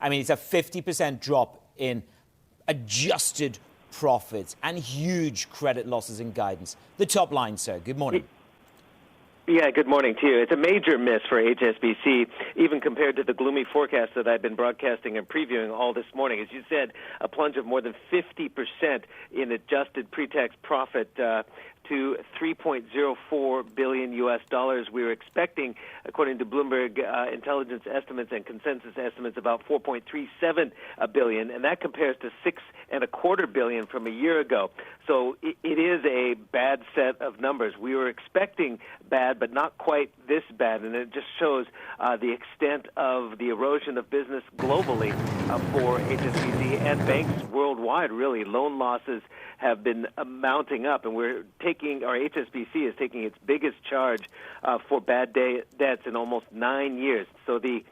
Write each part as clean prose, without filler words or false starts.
I mean, it's a 50% drop in adjusted profits and huge credit losses in guidance. The top line, sir. Good morning. Yeah, good morning to you. It's a major miss for HSBC, even compared to the gloomy forecast that I've been broadcasting and previewing all this morning. As you said, a plunge of more than 50% in adjusted pre-tax profit to $3.04 billion U.S. dollars. We were expecting, according to Bloomberg intelligence estimates and consensus estimates, about $4.37 billion, and that compares to $6.25 billion from a year ago. So it is a bad set of numbers. We were expecting bad, but not quite this bad, and it just shows the extent of the erosion of business globally for HSBC and banks worldwide. Really, loan losses have been mounting up, and HSBC is taking its biggest charge for bad debts in almost 9 years. So the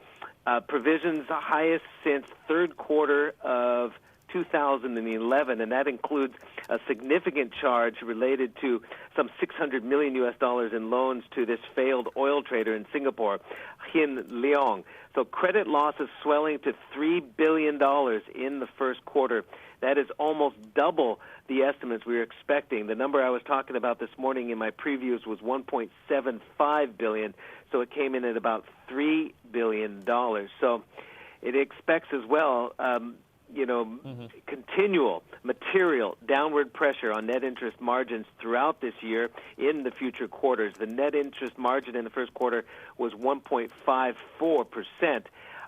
provisions are highest since third quarter of 2011, and that includes a significant charge related to some $600 million U.S. dollars in loans to this failed oil trader in Singapore, Hin Leong. So credit losses swelling to $3 billion in the first quarter. That is almost double the estimates we were expecting. The number I was talking about this morning in my previews was $1.75 billion, so it came in at about $3 billion. So it expects as well continual material downward pressure on net interest margins throughout this year in the future quarters. The net interest margin in the first quarter was 1.54%.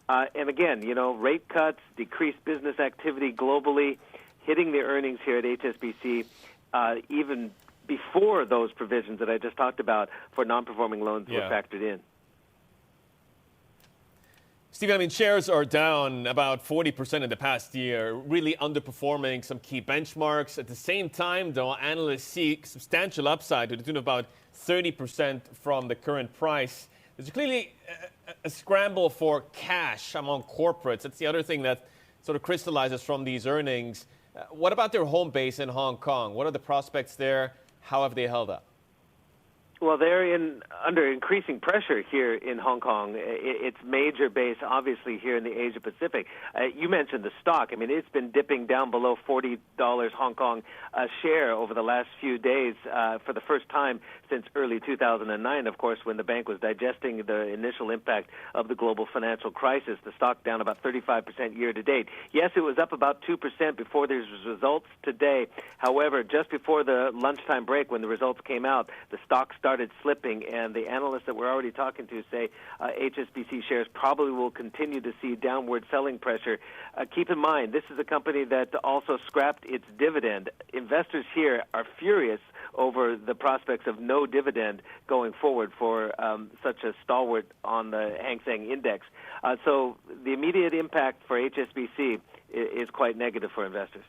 And again, rate cuts, decreased business activity globally, hitting the earnings here at HSBC, even before those provisions that I just talked about for non-performing loans were factored in. Stephen, I mean, shares are down about 40% in the past year, really underperforming some key benchmarks. At the same time, though, analysts seek substantial upside to the tune of about 30% from the current price. There's clearly a scramble for cash among corporates. That's the other thing that sort of crystallizes from these earnings. What about their home base in Hong Kong? What are the prospects there? How have they held up? Well, they're under increasing pressure here in Hong Kong. Its major base, obviously, here in the Asia Pacific. You mentioned the stock. I mean, it's been dipping down below $40 Hong Kong a share over the last few days for the first time since early 2009, of course, when the bank was digesting the initial impact of the global financial crisis. The stock down about 35% year to date. Yes, it was up about 2% before these results today. However, just before the lunchtime break, when the results came out, the stock started slipping, and the analysts that we're already talking to say HSBC shares probably will continue to see downward selling pressure. Keep in mind, this is a company that also scrapped its dividend. Investors here are furious over the prospects of no dividend going forward for such a stalwart on the Hang Seng Index. So the immediate impact for HSBC is quite negative for investors.